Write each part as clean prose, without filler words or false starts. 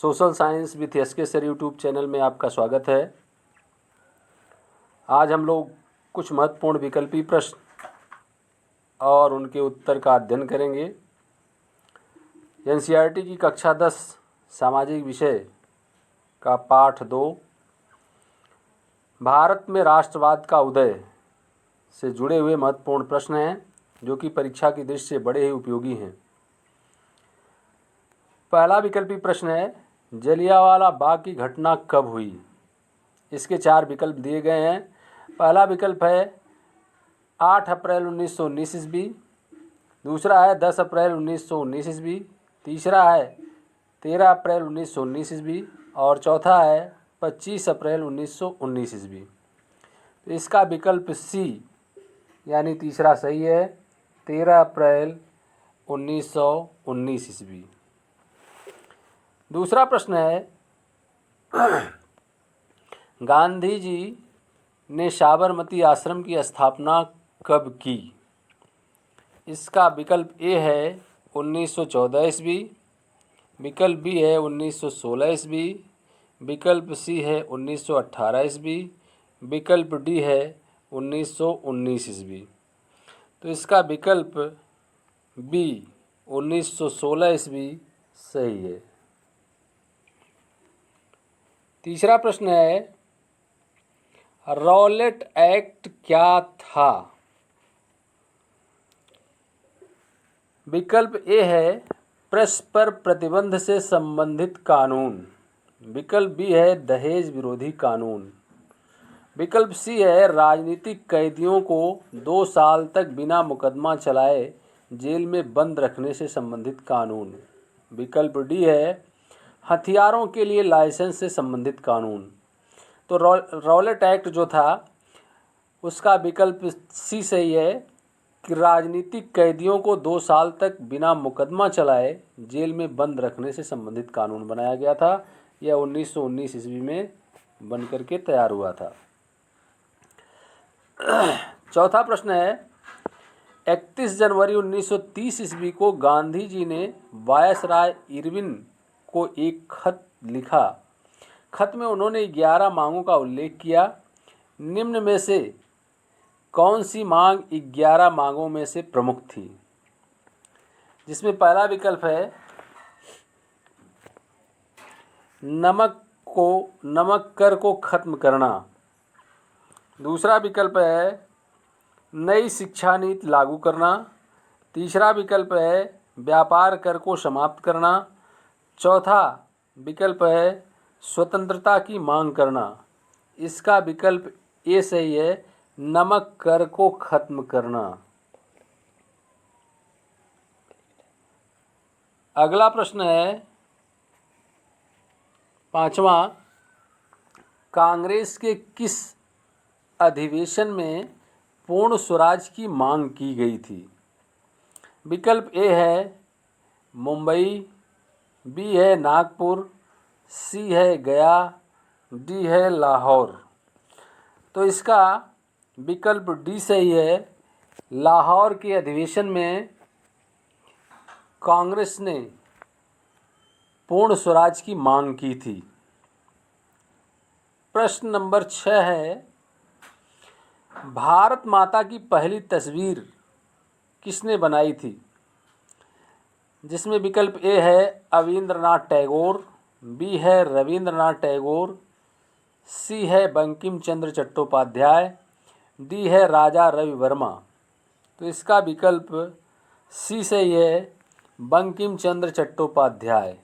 Social science with SK sir YouTube channel में आपका स्वागत है। आज हम लोग कुछ महत्वपूर्ण विकल्पी प्रश्न और उनके उत्तर का अध्ययन करेंगे। एनसीईआरटी की कक्षा 10 सामाजिक विषय का पाठ 2 भारत में राष्ट्रवाद का उदय से जुड़े हुए महत्वपूर्ण प्रश्न हैं जो कि परीक्षा की दृष्टि से बड़े ही उपयोगी हैं। पहला विकल्पी प्रश्न है, जलियांवाला बाग की घटना कब हुई? इसके 4 विकल्प दिए गए हैं। पहला विकल्प है 8 अप्रैल 1919 ईस्वी, दूसरा है 10 अप्रैल 1919 ईस्वी, तीसरा है 13 अप्रैल 1919 ईस्वी और चौथा है 25 अप्रैल 1919 ईस्वी। तो इसका विकल्प सी यानी तीसरा सही है, 13 अप्रैल 1919 ईस्वी। दूसरा प्रश्न है, गांधी जी ने साबरमती आश्रम की स्थापना कब की? इसका विकल्प ए है 1914 ईस्वी, विकल्प बी है 1916 ईस्वी, विकल्प सी है 1918 ईस्वी, विकल्प डी है 1919 ईस्वी। तो इसका विकल्प बी 1916 ईस्वी सही है। तीसरा प्रश्न है, रॉलेट एक्ट क्या था? विकल्प ए है प्रेस पर प्रतिबंध से संबंधित कानून, विकल्प बी है दहेज विरोधी कानून, विकल्प सी है राजनीतिक कैदियों को 2 साल तक बिना मुकदमा चलाए जेल में बंद रखने से संबंधित कानून, विकल्प डी है हथियारों के लिए लाइसेंस से संबंधित कानून। तो रॉलेट एक्ट जो था उसका विकल्प सी सही है कि राजनीतिक कैदियों को 2 साल तक बिना मुकदमा चलाए जेल में बंद रखने से संबंधित कानून बनाया गया था। यह 1919 ईस्वी में बन करके तैयार हुआ था। चौथा प्रश्न है, 31 जनवरी 1930 ईस्वी को गांधी जी ने वायसराय इरविन को एक खत लिखा। खत में उन्होंने 11 मांगों का उल्लेख किया। निम्न में से कौन सी मांग 11 मांगों में से प्रमुख थी? जिसमें पहला विकल्प है नमक कर को खत्म करना, दूसरा विकल्प है नई शिक्षा नीति लागू करना, तीसरा विकल्प है व्यापार कर को समाप्त करना, चौथा विकल्प है स्वतंत्रता की मांग करना। इसका विकल्प ए सही है, नमक कर को खत्म करना। अगला प्रश्न है 5वां, कांग्रेस के किस अधिवेशन में पूर्ण स्वराज की मांग की गई थी? विकल्प ए है मुंबई, बी है नागपुर, सी है गया, डी है लाहौर। तो इसका विकल्प डी सही है, लाहौर के अधिवेशन में कांग्रेस ने पूर्ण स्वराज की मांग की थी। प्रश्न नंबर 6 है, भारत माता की पहली तस्वीर किसने बनाई थी? जिसमें विकल्प ए है अविंद्रनाथ टैगोर, बी है रविंद्रनाथ टैगोर, सी है बंकिम चंद्र चट्टोपाध्याय, डी है राजा रवि वर्मा। तो इसका विकल्प सी सही है, बंकिम चंद्र चट्टोपाध्याय।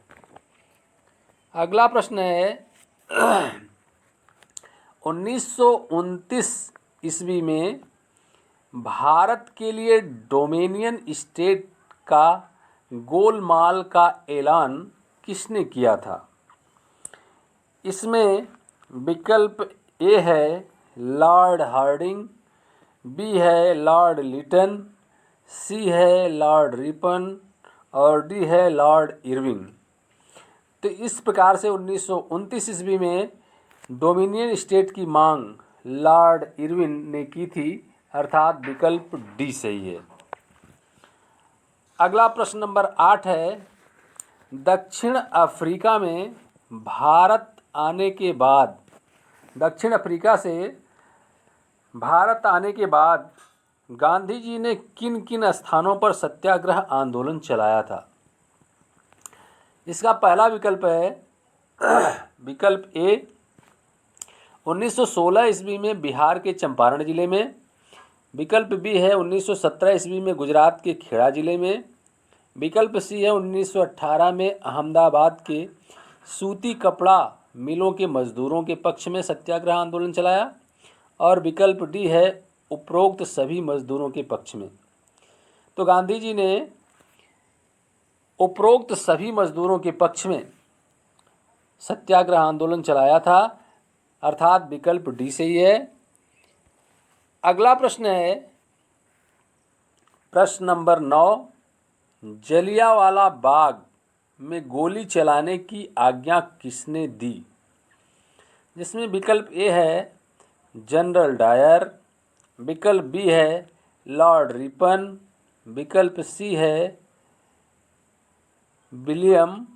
अगला प्रश्न है 1929 ईस्वी में भारत के लिए डोमिनियन स्टेट का गोलमाल का ऐलान किसने किया था? इसमें विकल्प ए है लॉर्ड हार्डिंग, बी है लॉर्ड लिटन, सी है लॉर्ड रिपन और डी है लॉर्ड इरविंग। तो इस प्रकार से 1929 ईस्वी में डोमिनियन स्टेट की मांग लॉर्ड इरविन ने की थी, अर्थात विकल्प डी सही है। अगला प्रश्न नंबर 8 है, दक्षिण अफ्रीका में भारत आने के बाद, दक्षिण अफ्रीका से भारत आने के बाद गांधी जी ने किन किन स्थानों पर सत्याग्रह आंदोलन चलाया था? इसका पहला विकल्प है विकल्प ए 1916 ईस्वी में बिहार के चंपारण जिले में। विकल्प बी है 1917 ईस्वी में गुजरात के खेड़ा जिले में। विकल्प सी है 1918 में अहमदाबाद के सूती कपड़ा मिलों के मजदूरों के पक्ष में सत्याग्रह आंदोलन चलाया। और विकल्प डी है उपरोक्त सभी मजदूरों के पक्ष में। तो गांधी जी ने उपरोक्त सभी मजदूरों के पक्ष में सत्याग्रह आंदोलन चलाया था, अर्थात विकल्प डी सही है। अगला प्रश्न है प्रश्न नंबर 9, जलियांवाला बाग में गोली चलाने की आज्ञा किसने दी? जिसमें विकल्प ए है जनरल डायर, विकल्प बी है लॉर्ड रिपन, विकल्प सी है विलियम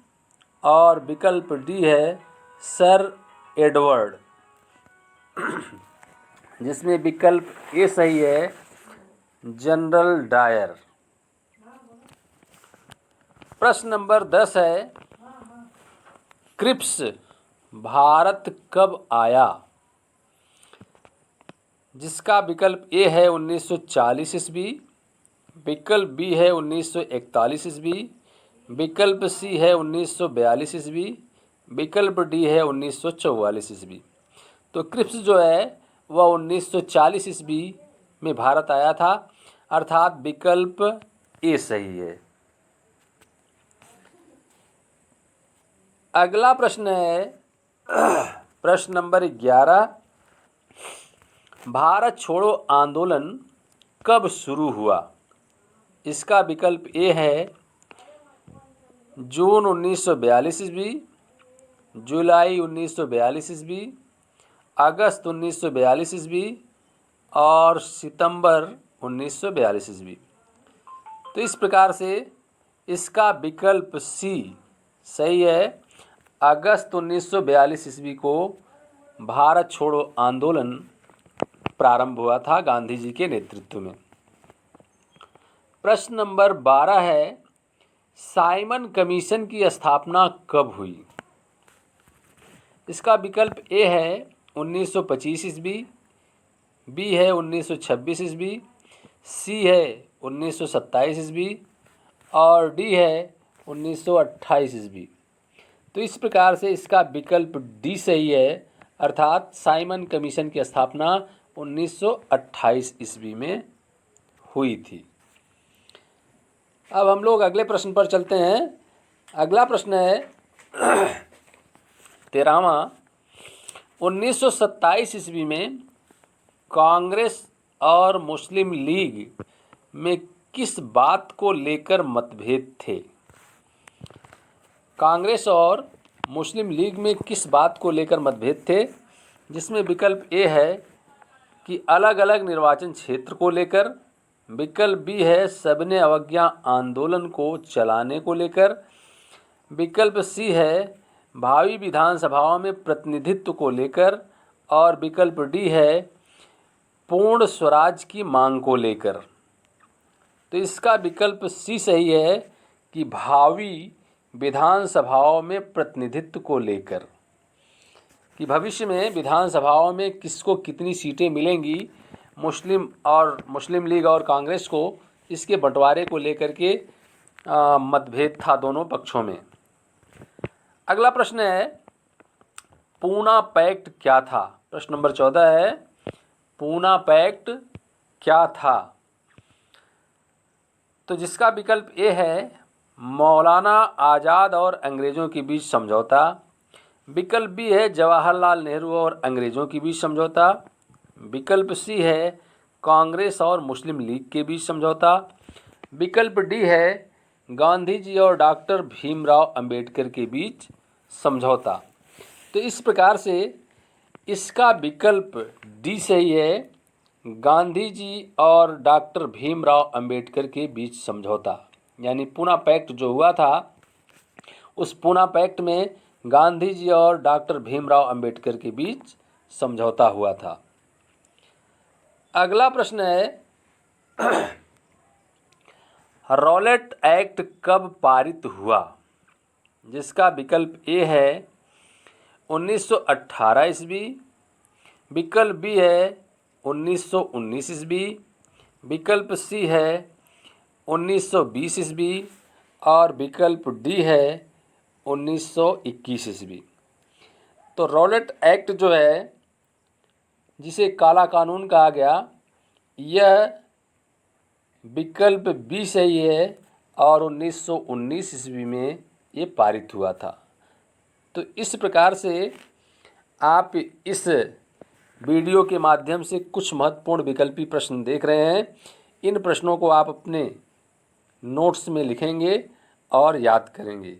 और विकल्प डी है सर एडवर्ड। जिसमें विकल्प ए सही है जनरल डायर। प्रश्न नंबर 10 है क्रिप्स भारत कब आया? जिसका विकल्प ए है 1940 ईस्वी, विकल्प बी है 1941 ईस्वी, विकल्प सी है 1942 ईस्वी, विकल्प डी है 1944 ईस्वी। तो क्रिप्स जो है वह 1940 ईस्वी में भारत आया था, अर्थात विकल्प ए सही है। अगला प्रश्न है प्रश्न नंबर 11, भारत छोड़ो आंदोलन कब शुरू हुआ? इसका विकल्प ए है जून 1942 ईस्वी, जुलाई 1942 ईस्वी, अगस्त 1942 ईस्वी और सितंबर 1942 ईस्वी। तो इस प्रकार से इसका विकल्प सी सही है। अगस्त 1942 ईस्वी को भारत छोड़ो आंदोलन प्रारंभ हुआ था गांधी जी के नेतृत्व में। प्रश्न नंबर 12 है साइमन कमीशन की स्थापना कब हुई? इसका विकल्प ए है 1925 ईस्वी, बी है 1926 ईस्वी, सी है 1927 ईस्वी और डी है 1928 ईस्वी। तो इस प्रकार से इसका विकल्प डी सही है, अर्थात साइमन कमीशन की स्थापना 1928 ईस्वी में हुई थी। अब हम लोग अगले प्रश्न पर चलते हैं। अगला प्रश्न है 13वां, 1927 ईस्वी में कांग्रेस और मुस्लिम लीग में किस बात को लेकर मतभेद थे? कांग्रेस और मुस्लिम लीग में किस बात को लेकर मतभेद थे? जिसमें विकल्प ए है कि अलग अलग निर्वाचन क्षेत्र को लेकर, विकल्प बी है सबने अवज्ञा आंदोलन को चलाने को लेकर, विकल्प सी है भावी विधानसभाओं में प्रतिनिधित्व को लेकर और विकल्प डी है पूर्ण स्वराज की मांग को लेकर। तो इसका विकल्प सी सही है कि भावी विधानसभाओं में प्रतिनिधित्व को लेकर, कि भविष्य में विधानसभाओं में किसको कितनी सीटें मिलेंगी, मुस्लिम लीग और कांग्रेस को, इसके बंटवारे को लेकर के मतभेद था दोनों पक्षों में। अगला प्रश्न है पूना पैक्ट क्या था? प्रश्न नंबर 14 है पूना पैक्ट क्या था? तो जिसका विकल्प ए है मौलाना आज़ाद और अंग्रेज़ों के बीच समझौता, विकल्प बी है जवाहरलाल नेहरू और अंग्रेज़ों के बीच समझौता, विकल्प सी है कांग्रेस और मुस्लिम लीग के बीच समझौता, विकल्प डी है गांधी जी और डॉक्टर भीमराव अंबेडकर के बीच समझौता। तो इस प्रकार से इसका विकल्प डी सही है, गांधी जी और डॉक्टर भीमराव अंबेडकर के बीच समझौता। यानी पूना पैक्ट जो हुआ था, उस पूना पैक्ट में गांधी जी और डॉक्टर भीमराव अंबेडकर के बीच समझौता हुआ था। अगला प्रश्न है रॉलेट एक्ट कब पारित हुआ? जिसका विकल्प ए है 1918 ईस्वी, विकल्प बी है 1919 ईस्वी, विकल्प सी है 1920 ईस्वी और विकल्प डी है 1921 ईस्वी। तो रॉलेट एक्ट जो है, जिसे काला कानून कहा गया, यह विकल्प बी सही है और 1919 ईस्वी में ये पारित हुआ था। तो इस प्रकार से आप इस वीडियो के माध्यम से कुछ महत्वपूर्ण विकल्पी प्रश्न देख रहे हैं। इन प्रश्नों को आप अपने नोट्स में लिखेंगे और याद करेंगे।